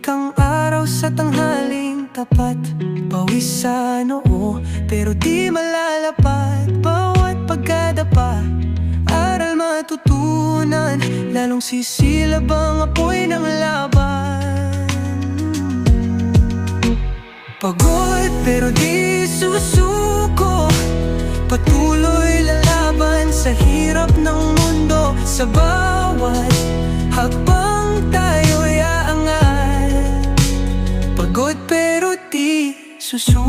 Sisikang araw sa tanghaling tapat, pawis sa noo pero di malalapat. Bawat pagkadapa, aral matutunan, lalong sisilab ang apoy ng laban. Pagod pero di susuko, patuloy lalaban sa hirap ng mundo. Sa bawat hakbang tayo'y aangat. Pagod pero di susuko.